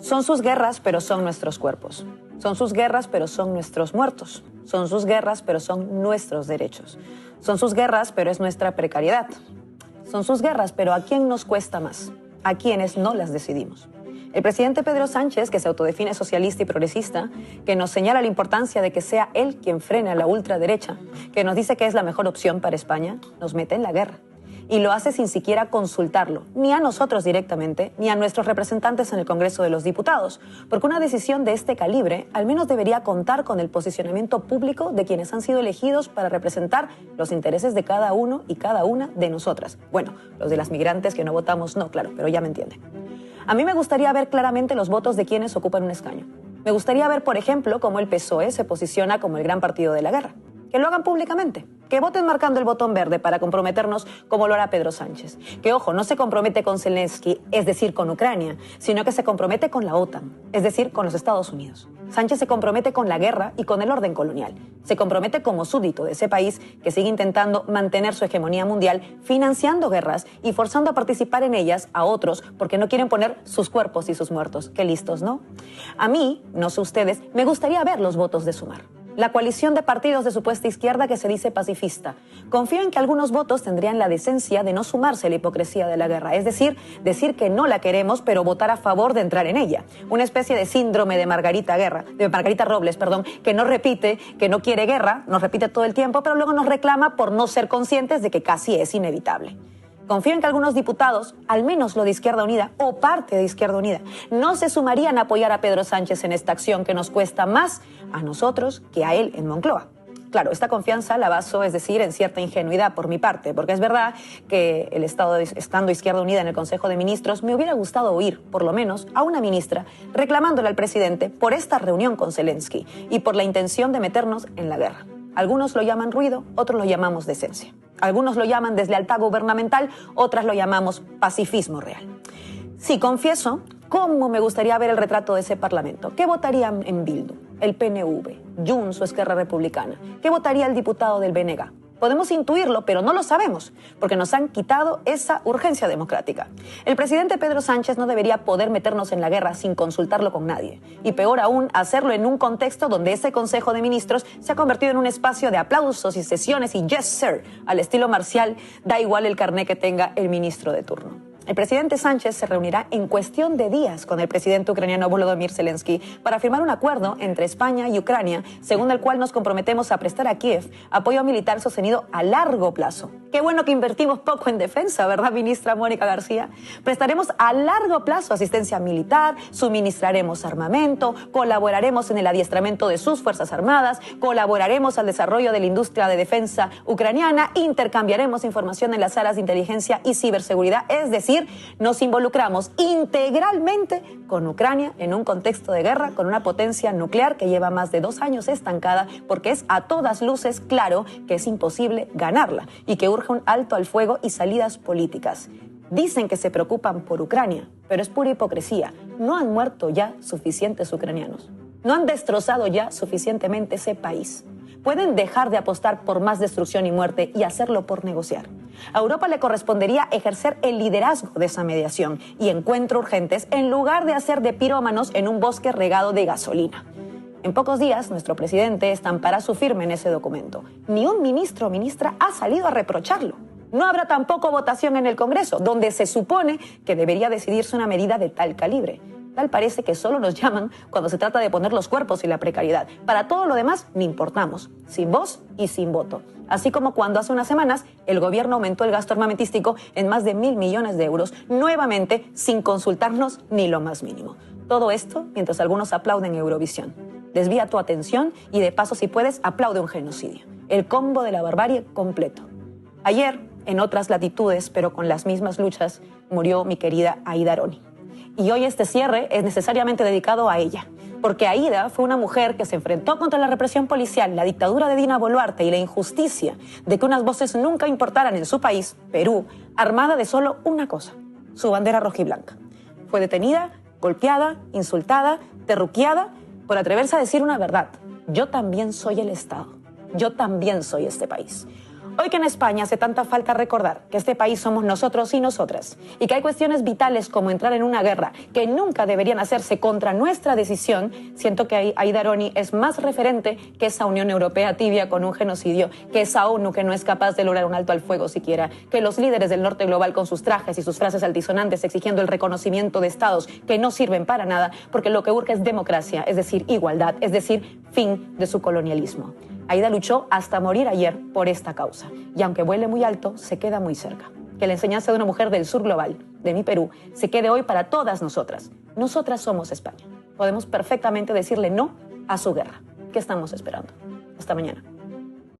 Son sus guerras, pero son nuestros cuerpos. Son sus guerras, pero son nuestros muertos. Son sus guerras, pero son nuestros derechos. Son sus guerras, pero es nuestra precariedad. Son sus guerras, pero ¿a quién nos cuesta más? A quienes no las decidimos. El presidente Pedro Sánchez, que se autodefine socialista y progresista, que nos señala la importancia de que sea él quien frene a la ultraderecha, que nos dice que es la mejor opción para España, nos mete en la guerra. Y lo hace sin siquiera consultarlo, ni a nosotros directamente, ni a nuestros representantes en el Congreso de los Diputados, porque una decisión de este calibre al menos debería contar con el posicionamiento público de quienes han sido elegidos para representar los intereses de cada uno y cada una de nosotras. Bueno, los de las migrantes que no votamos no, claro, pero ya me entienden. A mí me gustaría ver claramente los votos de quienes ocupan un escaño. Me gustaría ver, por ejemplo, cómo el PSOE se posiciona como el gran partido de la guerra. Que lo hagan públicamente, que voten marcando el botón verde para comprometernos como lo hará Pedro Sánchez. Que, ojo, no se compromete con Zelensky, es decir, con Ucrania, sino que se compromete con la OTAN, es decir, con los Estados Unidos. Sánchez se compromete con la guerra y con el orden colonial. Se compromete como súbdito de ese país que sigue intentando mantener su hegemonía mundial, financiando guerras y forzando a participar en ellas a otros porque no quieren poner sus cuerpos y sus muertos. Qué listos, ¿no? A mí, no sé ustedes, me gustaría ver los votos de Sumar. La coalición de partidos de supuesta izquierda que se dice pacifista. Confío en que algunos votos tendrían la decencia de no sumarse a la hipocresía de la guerra, es decir que no la queremos, pero votar a favor de entrar en ella. Una especie de síndrome de Margarita Robles, que no repite, que no quiere guerra, nos repite todo el tiempo, pero luego nos reclama por no ser conscientes de que casi es inevitable. Confío en que algunos diputados, al menos lo de Izquierda Unida o parte de Izquierda Unida, no se sumarían a apoyar a Pedro Sánchez en esta acción que nos cuesta más a nosotros que a él en Moncloa. Claro, esta confianza la baso, es decir, en cierta ingenuidad por mi parte, porque es verdad que estando Izquierda Unida en el Consejo de Ministros, me hubiera gustado oír, por lo menos, a una ministra reclamándole al presidente por esta reunión con Zelensky y por la intención de meternos en la guerra. Algunos lo llaman ruido, otros lo llamamos decencia. Algunos lo llaman deslealtad gubernamental, otras lo llamamos pacifismo real. Sí, confieso, cómo me gustaría ver el retrato de ese Parlamento. ¿Qué votarían en Bildu, el PNV, Junts o Esquerra Republicana? ¿Qué votaría el diputado del BNG? Podemos intuirlo, pero no lo sabemos, porque nos han quitado esa urgencia democrática. El presidente Pedro Sánchez no debería poder meternos en la guerra sin consultarlo con nadie. Y peor aún, hacerlo en un contexto donde ese Consejo de Ministros se ha convertido en un espacio de aplausos y sesiones y yes, sir, al estilo marcial, da igual el carné que tenga el ministro de turno. El presidente Sánchez se reunirá en cuestión de días con el presidente ucraniano Volodymyr Zelensky para firmar un acuerdo entre España y Ucrania, según el cual nos comprometemos a prestar a Kiev apoyo militar sostenido a largo plazo. Qué bueno que invertimos poco en defensa, ¿verdad, ministra Mónica García? Prestaremos a largo plazo asistencia militar, suministraremos armamento, colaboraremos en el adiestramiento de sus fuerzas armadas, colaboraremos al desarrollo de la industria de defensa ucraniana, intercambiaremos información en las áreas de inteligencia y ciberseguridad, es decir, nos involucramos integralmente con Ucrania en un contexto de guerra con una potencia nuclear que lleva más de 2 años estancada porque es a todas luces claro que es imposible ganarla y que urge un alto al fuego y salidas políticas. Dicen que se preocupan por Ucrania, pero es pura hipocresía. No han muerto ya suficientes ucranianos. No han destrozado ya suficientemente ese país. Pueden dejar de apostar por más destrucción y muerte y hacerlo por negociar. A Europa le correspondería ejercer el liderazgo de esa mediación y encuentros urgentes en lugar de hacer de pirómanos en un bosque regado de gasolina. En pocos días, nuestro presidente estampará su firma en ese documento. Ni un ministro o ministra ha salido a reprocharlo. No habrá tampoco votación en el Congreso, donde se supone que debería decidirse una medida de tal calibre. Tal parece que solo nos llaman cuando se trata de poner los cuerpos y la precariedad. Para todo lo demás, ni importamos, sin voz y sin voto. Así como cuando hace unas semanas el gobierno aumentó el gasto armamentístico en más de 1.000 millones de euros, nuevamente sin consultarnos ni lo más mínimo. Todo esto mientras algunos aplauden Eurovisión. Desvía tu atención y de paso, si puedes, aplaude un genocidio. El combo de la barbarie completo. Ayer, en otras latitudes, pero con las mismas luchas, murió mi querida Aida Aroni. Y hoy este cierre es necesariamente dedicado a ella, porque Aida fue una mujer que se enfrentó contra la represión policial, la dictadura de Dina Boluarte y la injusticia de que unas voces nunca importaran en su país, Perú, armada de solo una cosa, su bandera rojiblanca. Fue detenida, golpeada, insultada, terruqueada por atreverse a decir una verdad. Yo también soy el Estado. Yo también soy este país. Hoy que en España hace tanta falta recordar que este país somos nosotros y nosotras, y que hay cuestiones vitales como entrar en una guerra que nunca deberían hacerse contra nuestra decisión, siento que Aida Aroni es más referente que esa Unión Europea tibia con un genocidio, que esa ONU que no es capaz de lograr un alto al fuego siquiera, que los líderes del norte global con sus trajes y sus frases altisonantes exigiendo el reconocimiento de estados que no sirven para nada, porque lo que urge es democracia, es decir, igualdad, es decir, fin de su colonialismo. Aida luchó hasta morir ayer por esta causa, y aunque vuele muy alto, se queda muy cerca. Que la enseñanza de una mujer del sur global, de mi Perú, se quede hoy para todas nosotras. Nosotras somos España. Podemos perfectamente decirle no a su guerra. ¿Qué estamos esperando? Hasta mañana.